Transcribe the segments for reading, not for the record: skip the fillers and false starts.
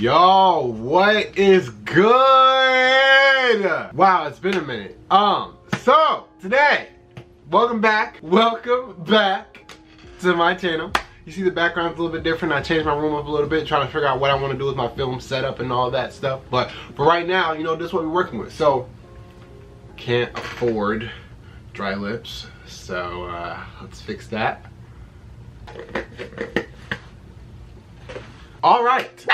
Yo, what is good? Wow, it's been a minute. So today, welcome back to my channel. You see the background's a little bit different. I changed my room up a little bit, trying to figure out what I want to do with my film setup and all that stuff. But for right now, you know, this is what we're working with. So, can't afford dry lips. So, let's fix that. All right.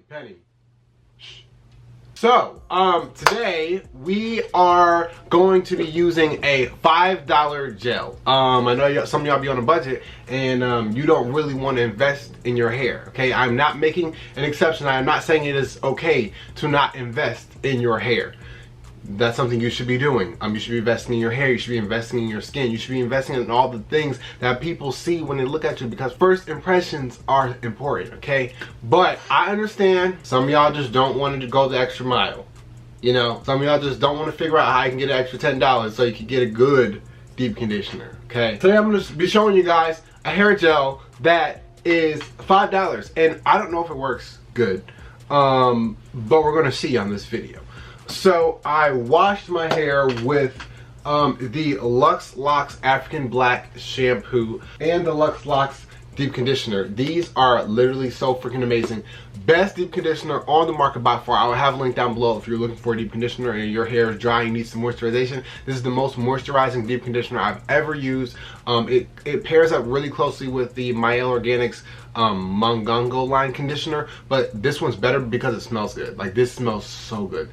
Penny. Shh. So, today we are going to be using a $5 gel. I know some of y'all be on a budget and you don't really want to invest in your hair, okay? I'm not making an exception. I'm not saying it is okay to not invest in your hair. That's something you should be doing. You should be investing in your hair, you should be investing in your skin, you should be investing in all the things that people see when they look at you, because first impressions are important, okay? But I understand some of y'all just don't want to go the extra mile. You know, some of y'all just don't want to figure out how I can get an extra $10 so you can get a good deep conditioner, okay? Today I'm going to be showing you guys a hair gel that is $5, and I don't know if it works good, but we're going to see on this video. So I washed my hair with the Luxe Locks African Black shampoo and the Luxe Locks deep conditioner. These are literally so freaking amazing. Best deep conditioner on the market by far. I will have a link down below if you're looking for a deep conditioner and your hair is dry and needs some moisturization. This is the most moisturizing deep conditioner I've ever used. It pairs up really closely with the Yall Organics Mungongo line conditioner, but this one's better because it smells good. Like, this smells so good.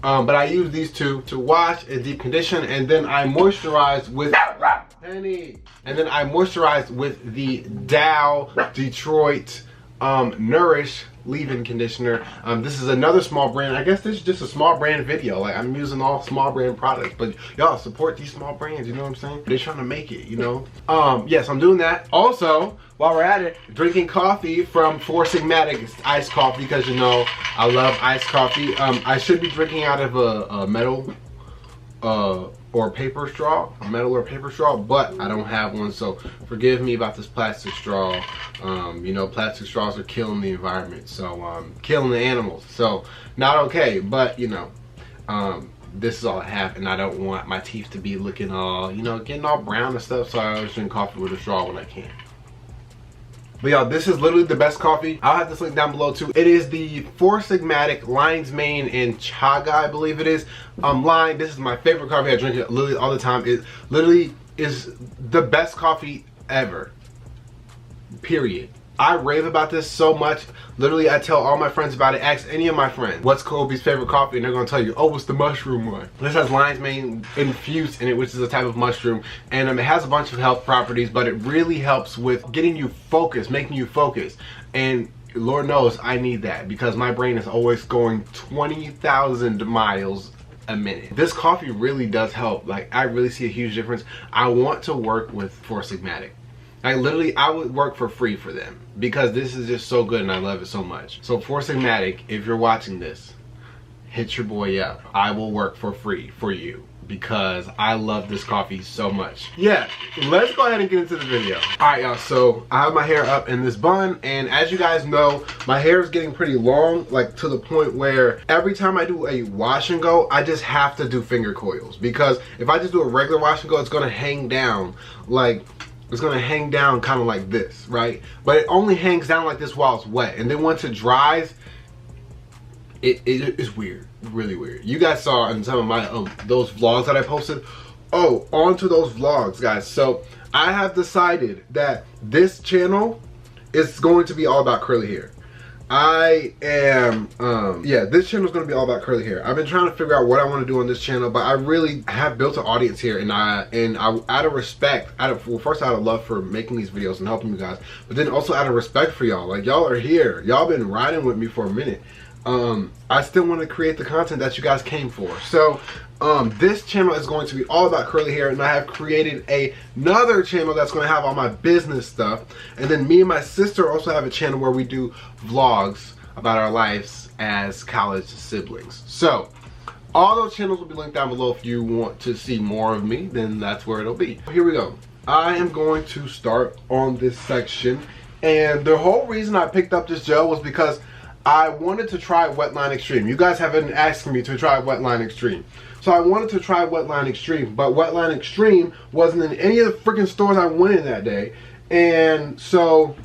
But I use these two to wash and deep condition, and then I moisturize with the Dow Detroit Nourish leave-in conditioner. This is another small brand. I guess this is just a small brand video. Like, I'm using all small brand products, but y'all support these small brands, you know what I'm saying? They're trying to make it, you know? Yes, I'm doing that. Also, while we're at it, drinking coffee from Four Sigmatic iced coffee, because you know I love iced coffee. I should be drinking out of a metal or paper straw, but I don't have one, so forgive me about this plastic straw. You know, plastic straws are killing the environment, so killing the animals, so not okay. But you know, this is all I have, and I don't want my teeth to be looking all, you know, getting all brown and stuff, so I always drink coffee with a straw when I can. But y'all, this is literally the best coffee. I'll have this link down below too. It is the Four Sigmatic Lion's Mane and Chaga, I believe it is, line. This is my favorite coffee. I drink it literally all the time. It literally is the best coffee ever, period. I rave about this so much. Literally, I tell all my friends about it. Ask any of my friends, what's Kobe's favorite coffee? And they're gonna tell you, oh, it's the mushroom one. This has lion's mane infused in it, which is a type of mushroom. And it has a bunch of health properties, but it really helps with getting you focused, making you focus. And Lord knows I need that, because my brain is always going 20,000 miles a minute. This coffee really does help. Like, I really see a huge difference. I want to work with Four Sigmatic. Like, literally, I would work for free for them, because this is just so good and I love it so much. So Four Sigmatic, if you're watching this, hit your boy up. I will work for free for you, because I love this coffee so much. Yeah, let's go ahead and get into the video. Alright y'all, so I have my hair up in this bun, and as you guys know, my hair is getting pretty long, like to the point where every time I do a wash and go, I just have to do finger coils, because if I just do a regular wash and go, it's gonna hang down like, it's gonna hang down kind of like this, right? But it only hangs down like this while it's wet, and then once it dries, it is weird, really weird. You guys saw in some of my those vlogs that I posted. Oh, onto those vlogs, guys. So I have decided that this channel is going to be all about curly hair. I am, yeah, this channel is going to be all about curly hair. I've been trying to figure out what I want to do on this channel, but I really have built an audience here, and I out of respect, well, first out of love for making these videos and helping you guys, but then also out of respect for y'all. Like, y'all are here. Y'all been riding with me for a minute. I still want to create the content that you guys came for. So, this channel is going to be all about curly hair, and I have created another channel that's going to have all my business stuff. And then me and my sister also have a channel where we do vlogs about our lives as college siblings. So, all those channels will be linked down below. If you want to see more of me, then that's where it'll be. Here we go. I am going to start on this section, and the whole reason I picked up this gel was because I wanted to try Wetline Extreme. You guys have been asking me to try Wetline Extreme. So I wanted to try Wetline Extreme, but Wetline Extreme wasn't in any of the freaking stores I went in that day. And so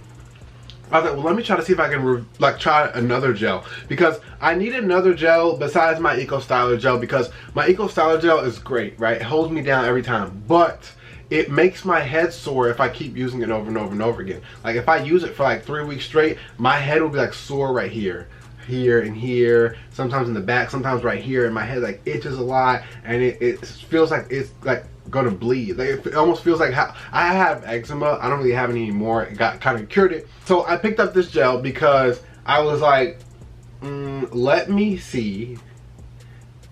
I thought, well, let me try to see if I can try another gel, because I need another gel besides my Eco Styler gel, because my Eco Styler gel is great, right? It holds me down every time, but it makes my head sore if I keep using it over and over and over again. Like if I use it for like 3 weeks straight, my head will be like sore right here, and here, sometimes in the back, sometimes right here, and my head like itches a lot, and it feels like it's like gonna bleed. Like it almost feels like I have eczema. I don't really have any anymore. It got kind of cured it. So I picked up this gel because I was like, let me see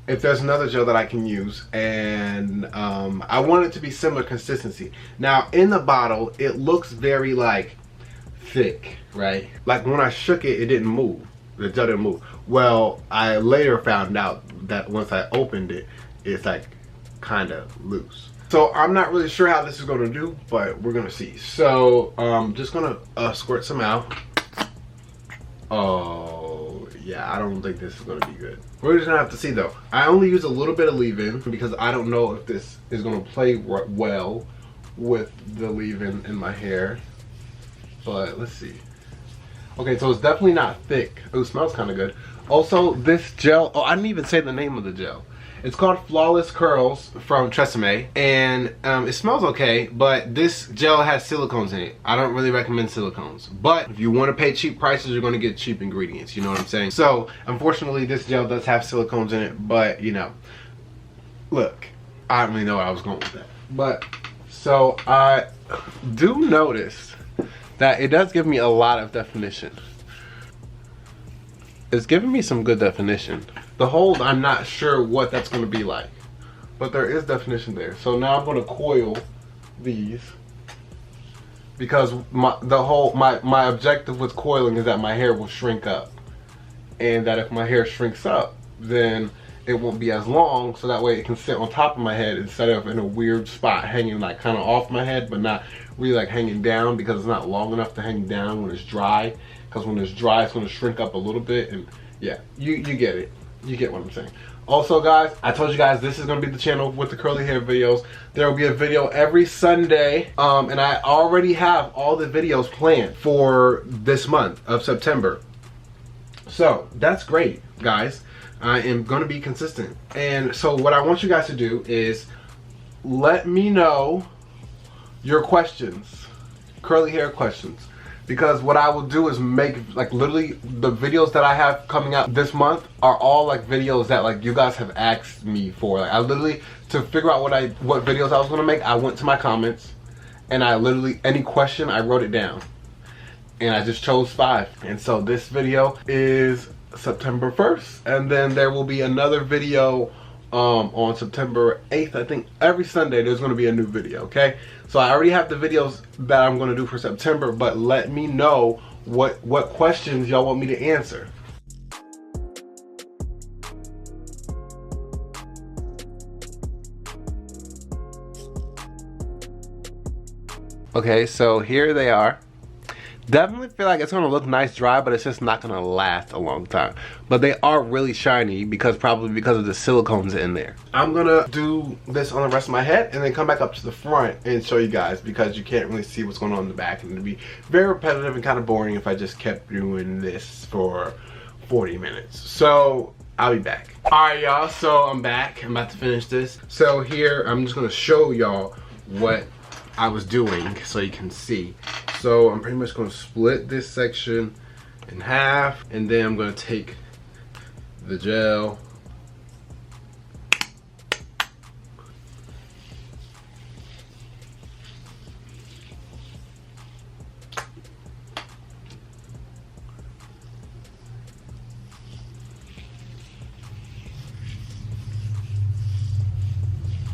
if there's another gel that I can use, and I want it to be similar consistency. Now in the bottle, it looks very like thick, right? Like when I shook it, it didn't move. The gel didn't move. Well, I later found out that once I opened it, it's like kind of loose. So I'm not really sure how this is going to do, but we're going to see. So I'm just going to squirt some out. Oh yeah, I don't think this is going to be good. We're just going to have to see though. I only use a little bit of leave-in because I don't know if this is going to play well with the leave-in in my hair. But let's see. Okay, so it's definitely not thick. Oh, it smells kind of good. Also, this gel, oh, I didn't even say the name of the gel. It's called Flawless Curls from Tresseme, and it smells okay, but this gel has silicones in it. I don't really recommend silicones, but if you want to pay cheap prices, you're going to get cheap ingredients, you know what I'm saying? So, unfortunately, this gel does have silicones in it, but, you know, look, I don't really know where I was going with that. But, so, I do notice that it does give me a lot of definition. It's giving me some good definition. The hold, I'm not sure what that's going to be like, but there is definition there. So now I'm going to coil these, because my objective with coiling is that my hair will shrink up, and that if my hair shrinks up, then it won't be as long, so that way it can sit on top of my head instead of in a weird spot hanging like kind of off my head, but not really like hanging down, because it's not long enough to hang down when it's dry. Because when it's dry, it's going to shrink up a little bit, and yeah, you get it. You get what I'm saying. Also, guys, I told you guys this is going to be the channel with the curly hair videos. There will be a video every Sunday, and I already have all the videos planned for this month of September. So that's great, guys. I am going to be consistent. And so what I want you guys to do is let me know your questions, curly hair questions. Because what I will do is make, like, literally the videos that I have coming out this month are all like videos that like you guys have asked me for. Like I literally, to figure out what videos I was gonna make, I went to my comments and I literally, any question, I wrote it down. And I just chose 5. And so this video is September 1st, and then there will be another video on September 8th. I think every Sunday there's going to be a new video, okay? So I already have the videos that I'm going to do for September, but let me know what questions y'all want me to answer. Okay, so here they are. Definitely feel like it's gonna look nice dry, but it's just not gonna last a long time. But they are really shiny probably because of the silicones in there. I'm gonna do this on the rest of my head and then come back up to the front and show you guys, because you can't really see what's going on in the back, and it'd be very repetitive and kind of boring if I just kept doing this for 40 minutes. So I'll be back. Alright y'all, so I'm back. I'm about to finish this. So here I'm just gonna show y'all what I was doing so you can see. So I'm pretty much going to split this section in half, and then I'm going to take the gel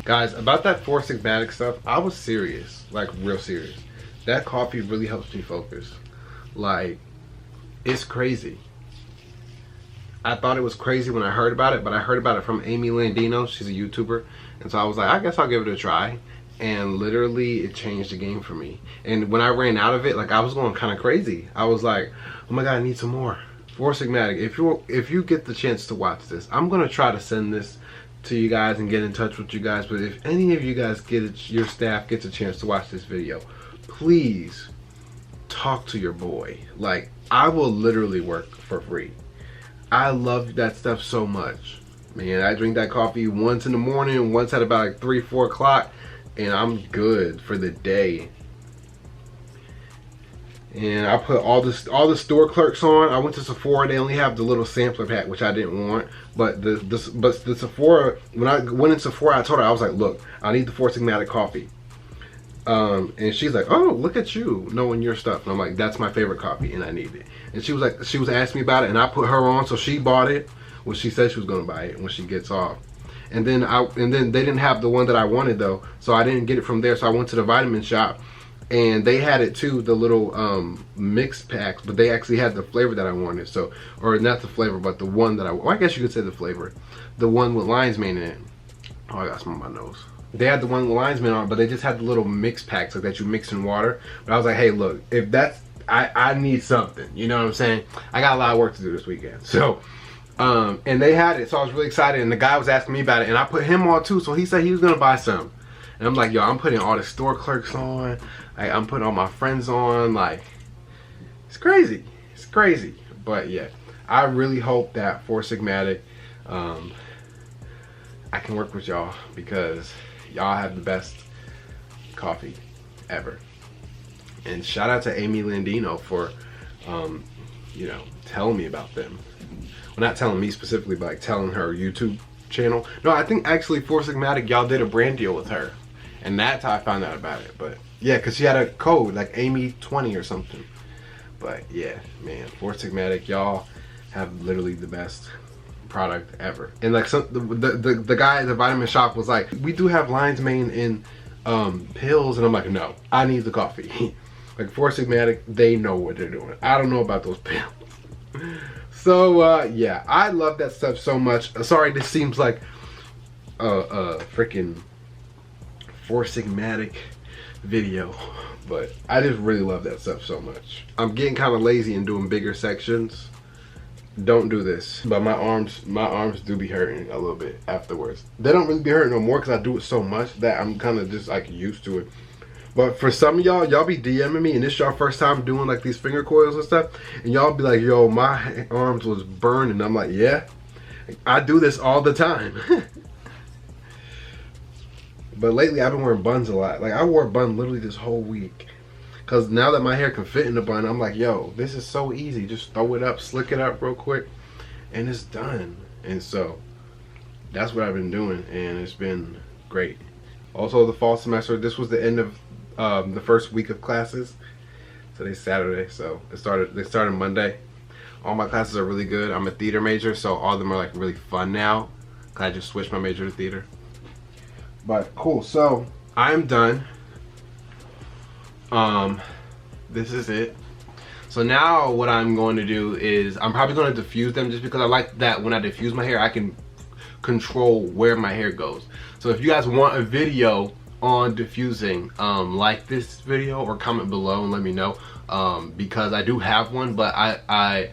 guys, about that 4 Sigmatic stuff, I was serious, like real serious. That coffee really helps me focus. Like, it's crazy. I thought it was crazy when I heard about it, but I heard about it from Amy Landino. She's a YouTuber. And so I was like, I guess I'll give it a try. And literally, it changed the game for me. And when I ran out of it, like, I was going kind of crazy. I was like, oh my God, I need some more. Four Sigmatic, if you get the chance to watch this, I'm gonna try to send this to you guys and get in touch with you guys. But if any of you guys your staff gets a chance to watch this video, please talk to your boy. Like, I will literally work for free. I love that stuff so much, man. I drink that coffee once in the morning, once at about like 3, 4 o'clock, and I'm good for the day. And I put all the store clerks on. I went to Sephora. They only have the little sampler pack, which I didn't want. But the Sephora, when I went in Sephora, I told her, I was like, look, I need the Four Sigmatic coffee. And she's like, oh, look at you knowing your stuff. And I'm like, that's my favorite coffee, and I need it. And she was asking me about it, and I put her on, so she bought it. Well, she said she was gonna buy it when she gets off. And then they didn't have the one that I wanted though, so I didn't get it from there. So I went to the vitamin shop, and they had it too, the little mixed packs, but they actually had the flavor that I wanted. So, or not the flavor, but the one that well, I guess you could say the flavor, the one with lion's mane in it. Oh, I got some on my nose. They had the one with lion's mane on it, but they just had the little mix packs like that you mix in water. But I was like, hey, look, if that's, I need something, you know what I'm saying? I got a lot of work to do this weekend. So, and they had it, so I was really excited, and the guy was asking me about it, and I put him on too, so he said he was gonna buy some. And I'm like, yo, I'm putting all the store clerks on, like, I'm putting all my friends on, like, it's crazy, it's crazy. But yeah, I really hope that Four Sigmatic, I can work with y'all, because y'all have the best coffee ever. And shout out to Amy Landino for, you know, telling me about them. Well, not telling me specifically, but like telling her YouTube channel. No, I think actually Four Sigmatic, y'all did a brand deal with her. And that's how I found out about it. But yeah, because she had a code, like Amy20 or something. But yeah, man, Four Sigmatic, y'all have literally the best product ever. And like the guy at the vitamin shop was like, we do have lion's mane in pills. And I'm like, no, I need the coffee. Like Four Sigmatic, they know what they're doing. I don't know about those pills. So yeah, I love that stuff so much. Sorry, this seems like a freaking Four Sigmatic video, but I just really love that stuff so much. I'm getting kind of lazy and doing bigger sections. Don't do this. But my arms do be hurting a little bit afterwards. They don't really be hurting no more because I do it so much that I'm kind of just like used to it. But for some of y'all be DMing me, and this y'all first time doing like these finger coils and stuff, and y'all be like, yo, my arms was burning. I'm like, yeah, I do this all the time. But lately I've been wearing buns a lot. Like I wore a bun literally this whole week. Cause now that my hair can fit in the bun, I'm like, yo, this is so easy. Just throw it up, slick it up real quick, and it's done. And so that's what I've been doing, and it's been great. Also, the fall semester, this was the end of the first week of classes. Today's Saturday, so they started Monday. All my classes are really good. I'm a theater major, so all of them are like really fun now. Cause I just switched my major to theater. But cool, so I'm done. This is it. So now what I'm going to do is I'm probably going to diffuse them, just because I like that when I diffuse my hair I can control where my hair goes. So if you guys want a video on diffusing like this video, or comment below and let me know, because I do have one, but I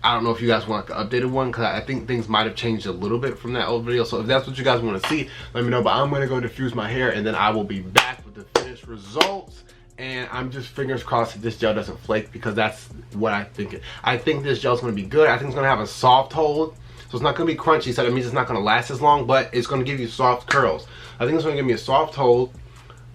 don't know if you guys want like an updated one, because I think things might have changed a little bit from that old video. So if that's what you guys want to see, let me know. But I'm going to go diffuse my hair, and then I will be back with the finished results. And I'm just fingers crossed that this gel doesn't flake, because that's what I think. I think this gel is going to be good. I think it's going to have a soft hold. So it's not going to be crunchy, so that means it's not going to last as long, but it's going to give you soft curls. I think it's going to give me a soft hold.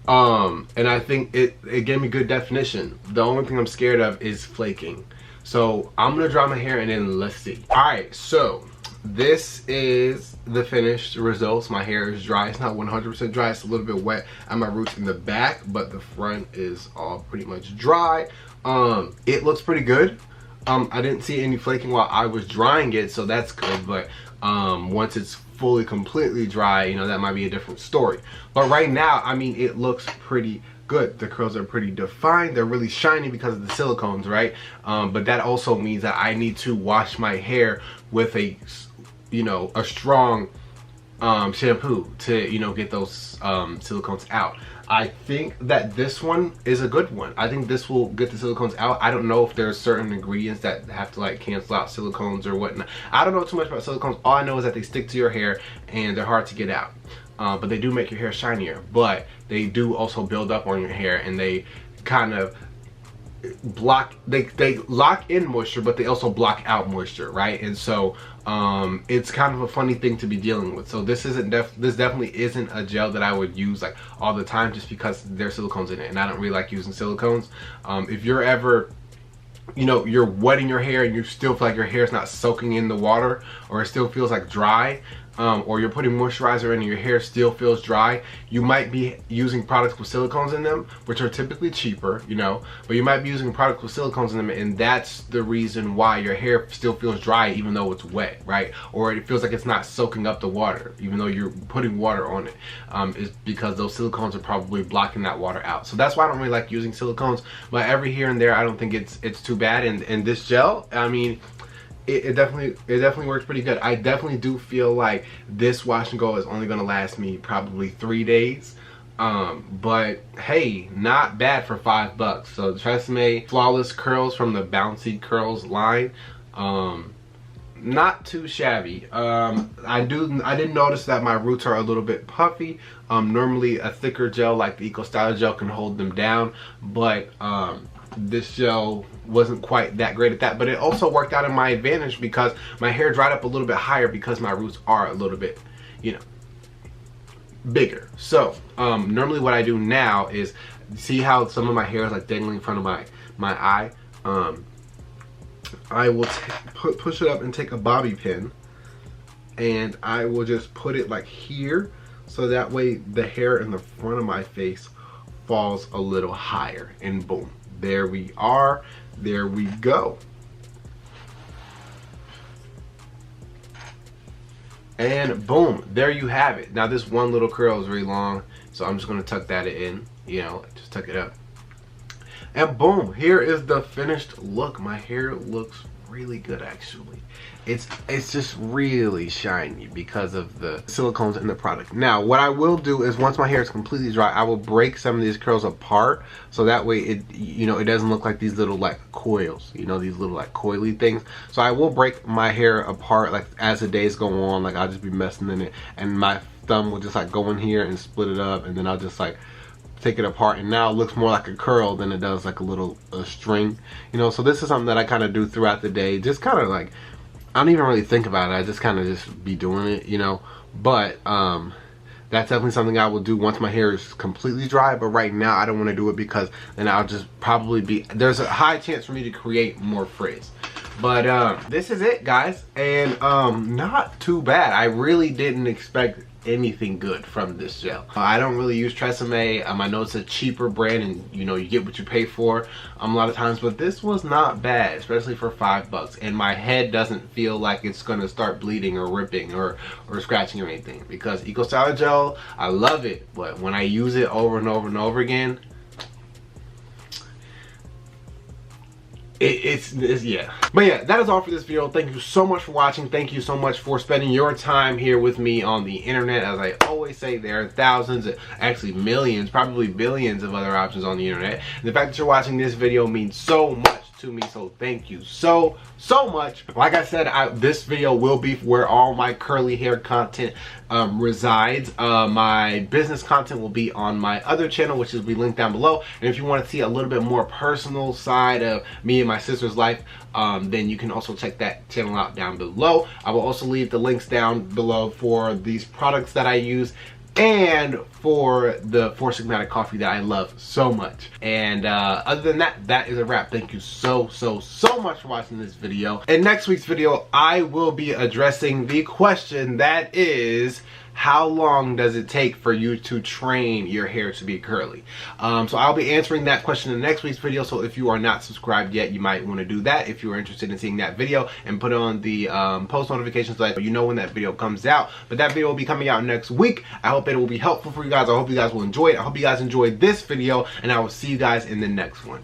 And I think it gave me good definition. The only thing I'm scared of is flaking. So I'm going to dry my hair, and then let's see. Alright, so this is the finished results. My hair is dry. It's not 100% dry. It's a little bit wet at my roots in the back, but the front is all pretty much dry. It looks pretty good. I didn't see any flaking while I was drying it, so that's good. But once it's fully completely dry, you know, that might be a different story. But right now, I mean, it looks pretty good. The curls are pretty defined. They're really shiny because of the silicones, right? But that also means that I need to wash my hair with a, you know, a strong shampoo to, you know, get those silicones out. I think that this one is a good one. I think this will get the silicones out. I don't know if there's certain ingredients that have to like cancel out silicones or whatnot. I don't know too much about silicones. All I know is that they stick to your hair and they're hard to get out. But they do make your hair shinier, but they do also build up on your hair, and they kind of block, they lock in moisture, but they also block out moisture, right? And so it's kind of a funny thing to be dealing with. So this isn't this definitely isn't a gel that I would use like all the time, just because there's silicones in it, and I don't really like using silicones. If you're ever, you know, you're wetting your hair and you still feel like your hair is not soaking in the water, or it still feels like dry, or you're putting moisturizer in and your hair still feels dry, you might be using products with silicones in them, which are typically cheaper, you know, but you might be using products with silicones in them, and that's the reason why your hair still feels dry even though it's wet, right? Or it feels like it's not soaking up the water even though you're putting water on it, is because those silicones are probably blocking that water out. So that's why I don't really like using silicones, but every here and there I don't think it's too bad. And this gel, I mean, it definitely works pretty good. I definitely do feel like this wash and go is only gonna last me probably 3 days. But hey, not bad for $5. So Tresseme Flawless Curls from the Bouncy Curls line. Not too shabby. I did notice that my roots are a little bit puffy. Normally a thicker gel like the Eco Styler gel can hold them down, but this gel wasn't quite that great at that. But it also worked out in my advantage because my hair dried up a little bit higher because my roots are a little bit, you know, bigger. So normally what I do now is, see how some of my hair is like dangling in front of my eye. I will push it up and take a bobby pin, and I will just put it like here, so that way the hair in the front of my face falls a little higher, and boom, there we are, there we go. And boom, there you have it. Now this one little curl is really long, so I'm just gonna tuck that in, you know, just tuck it up. And boom, here is the finished look. My hair looks really good actually. It's just really shiny because of the silicones in the product. Now what I will do is, once my hair is completely dry, I will break some of these curls apart, so that way it, you know, it doesn't look like these little like coils, you know, these little like coily things. So I will break my hair apart like as the days go on. Like I'll just be messing in it, and my thumb will just like go in here and split it up, and then I'll just like take it apart, and now it looks more like a curl than it does like a string, you know. So this is something that I kind of do throughout the day, just kind of like, I don't even really think about it, I just kind of just be doing it, you know. But that's definitely something I will do once my hair is completely dry. But right now I don't want to do it because then I'll just probably be, there's a high chance for me to create more frizz. But this is it, guys, and not too bad. I really didn't expect anything good from this gel. I don't really use Tresseme. I know it's a cheaper brand, and you know, you get what you pay for a lot of times, but this was not bad, especially for $5. And my head doesn't feel like it's gonna start bleeding or ripping or scratching or anything, because Eco Styler gel, I love it, but when I use it over and over and over again, it's yeah. But yeah, that is all for this video. Thank you so much for watching. Thank you so much for spending your time here with me on the internet. As I always say, there are thousands, actually millions, probably billions of other options on the internet. And the fact that you're watching this video means so much to me, so thank you so much. Like I said, this video will be where all my curly hair content resides. My business content will be on my other channel, which will be linked down below. And if you want to see a little bit more personal side of me and my sister's life, then you can also check that channel out down below. I will also leave the links down below for these products that I use, and for the Four Sigmatic coffee that I love so much. And other than that, that is a wrap. Thank you so much for watching this video. In next week's video, I will be addressing the question that is, how long does it take for you to train your hair to be curly? So I'll be answering that question in next week's video. So if you are not subscribed yet, you might want to do that if you are interested in seeing that video, and put on the post notifications so that you know when that video comes out. But that video will be coming out next week. I hope it will be helpful for you guys. I hope you guys will enjoy it. I hope you guys enjoyed this video, and I will see you guys in the next one.